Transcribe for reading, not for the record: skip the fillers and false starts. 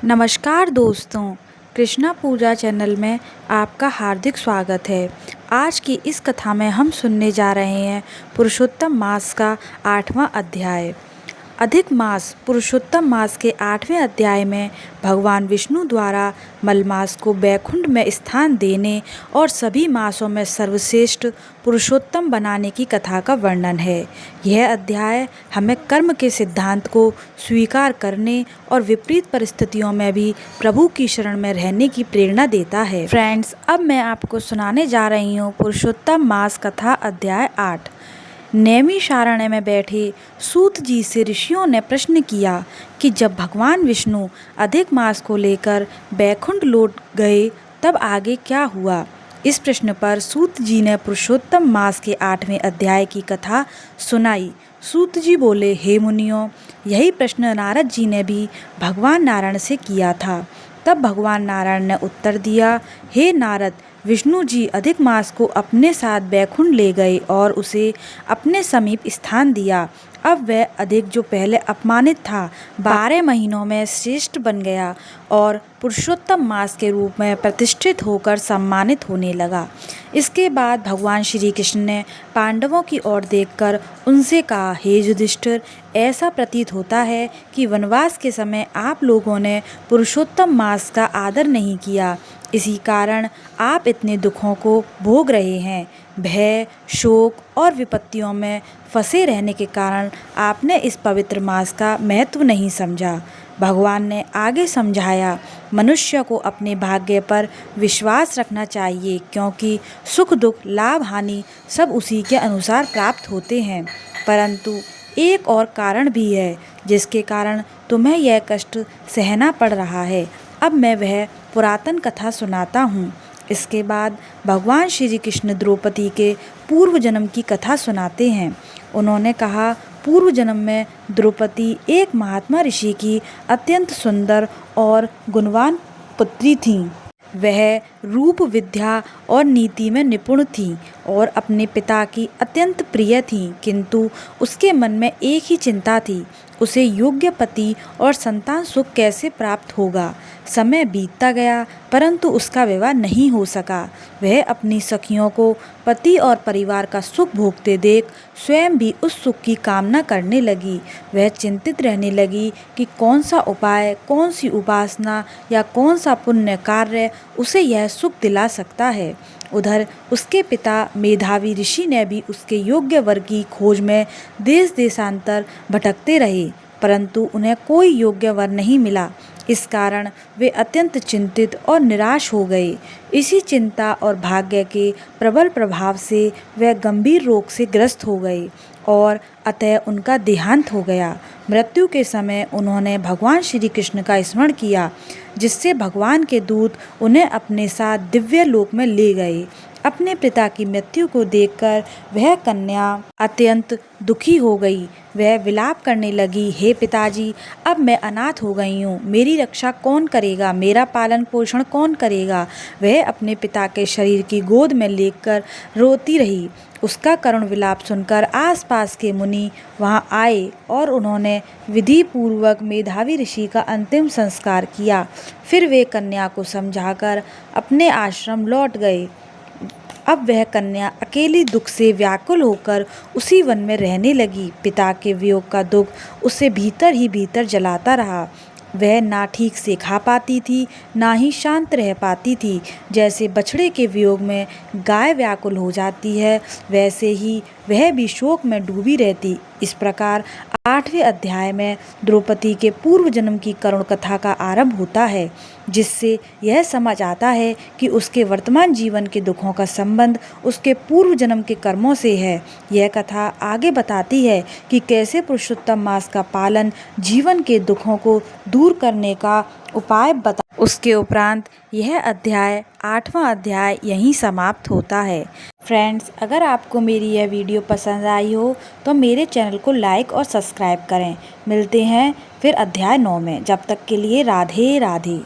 नमस्कार दोस्तों, कृष्णा पूजा चैनल में आपका हार्दिक स्वागत है। आज की इस कथा में हम सुनने जा रहे हैं पुरुषोत्तम मास का 8वां अध्याय। अधिक मास पुरुषोत्तम मास के 8वें अध्याय में भगवान विष्णु द्वारा मलमास को बैकुंठ में स्थान देने और सभी मासों में सर्वश्रेष्ठ पुरुषोत्तम बनाने की कथा का वर्णन है। यह अध्याय हमें कर्म के सिद्धांत को स्वीकार करने और विपरीत परिस्थितियों में भी प्रभु की शरण में रहने की प्रेरणा देता है। फ्रेंड्स, अब मैं आपको सुनाने जा रही हूँ पुरुषोत्तम मास कथा अध्याय 8। नैमिषारण्य में बैठे सूत जी से ऋषियों ने प्रश्न किया कि जब भगवान विष्णु अधिक मास को लेकर बैकुंठ लौट गए तब आगे क्या हुआ। इस प्रश्न पर सूत जी ने पुरुषोत्तम मास के 8वें अध्याय की कथा सुनाई। सूत जी बोले, हे मुनियों, यही प्रश्न नारद जी ने भी भगवान नारायण से किया था। तब भगवान नारायण ने उत्तर दिया, हे नारद, विष्णु जी अधिक मास को अपने साथ बैकुंठ ले गए और उसे अपने समीप स्थान दिया। अब वह अधिक जो पहले अपमानित था 12 महीनों में श्रेष्ठ बन गया और पुरुषोत्तम मास के रूप में प्रतिष्ठित होकर सम्मानित होने लगा। इसके बाद भगवान श्री कृष्ण ने पांडवों की ओर देखकर उनसे कहा, हे युधिष्ठिर, ऐसा प्रतीत होता है कि वनवास के समय आप लोगों ने पुरुषोत्तम मास का आदर नहीं किया। इसी कारण आप इतने दुखों को भोग रहे हैं। भय, शोक और विपत्तियों में फंसे रहने के कारण आपने इस पवित्र मास का महत्व नहीं समझा। भगवान ने आगे समझाया, मनुष्य को अपने भाग्य पर विश्वास रखना चाहिए, क्योंकि सुख दुख लाभ हानि सब उसी के अनुसार प्राप्त होते हैं। परंतु एक और कारण भी है जिसके कारण तुम्हें यह कष्ट सहना पड़ रहा है। अब मैं वह पुरातन कथा सुनाता हूँ। इसके बाद भगवान श्री कृष्ण द्रौपदी के पूर्व जन्म की कथा सुनाते हैं। उन्होंने कहा, पूर्व जन्म में द्रौपदी एक महात्मा ऋषि की अत्यंत सुंदर और गुणवान पुत्री थी। वह रूप, विद्या और नीति में निपुण थी और अपने पिता की अत्यंत प्रिय थी, किंतु उसके मन में एक ही चिंता थी, उसे योग्य पति और संतान सुख कैसे प्राप्त होगा। समय बीतता गया परंतु उसका विवाह नहीं हो सका। वह अपनी सखियों को पति और परिवार का सुख भोगते देख स्वयं भी उस सुख की कामना करने लगी। वह चिंतित रहने लगी कि कौन सा उपाय, कौन सी उपासना या कौन सा पुण्य कार्य उसे यह सुख दिला सकता है। उधर उसके पिता मेधावी ऋषि ने भी उसके योग्य वर की खोज में देश देशांतर भटकते रहे, परंतु उन्हें कोई योग्य वर नहीं मिला। इस कारण वे अत्यंत चिंतित और निराश हो गए। इसी चिंता और भाग्य के प्रबल प्रभाव से वे गंभीर रोग से ग्रस्त हो गए और अतः उनका देहांत हो गया। मृत्यु के समय उन्होंने भगवान श्री कृष्ण का स्मरण किया, जिससे भगवान के दूत उन्हें अपने साथ दिव्य लोक में ले गए। अपने पिता की मृत्यु को देखकर वह कन्या अत्यंत दुखी हो गई। वह विलाप करने लगी, हे पिताजी, अब मैं अनाथ हो गई हूँ। मेरी रक्षा कौन करेगा, मेरा पालन पोषण कौन करेगा। वह अपने पिता के शरीर की गोद में लेकर रोती रही। उसका करुण विलाप सुनकर आसपास के मुनि वहाँ आए और उन्होंने विधि पूर्वक मेधावी ऋषि का अंतिम संस्कार किया। फिर वे कन्या को समझाकर अपने आश्रम लौट गए। अब वह कन्या अकेली दुख से व्याकुल होकर उसी वन में रहने लगी। पिता के वियोग का दुख उसे भीतर ही भीतर जलाता रहा। वह ना ठीक से खा पाती थी, ना ही शांत रह पाती थी। जैसे बछड़े के वियोग में गाय व्याकुल हो जाती है, वैसे ही वह भी शोक में डूबी रहती। इस प्रकार 8वें अध्याय में द्रौपदी के पूर्व जन्म की करुण कथा का आरंभ होता है, जिससे यह समझ आता है कि उसके वर्तमान जीवन के दुखों का संबंध उसके पूर्व जन्म के कर्मों से है। यह कथा आगे बताती है कि कैसे पुरुषोत्तम मास का पालन जीवन के दुखों को दूर करने का उपाय बता। उसके उपरांत यह अध्याय 8वां अध्याय यहीं समाप्त होता है। फ्रेंड्स, अगर आपको मेरी यह वीडियो पसंद आई हो तो मेरे चैनल को लाइक और सब्सक्राइब करें। मिलते हैं फिर अध्याय 9 में। जब तक के लिए राधे राधे।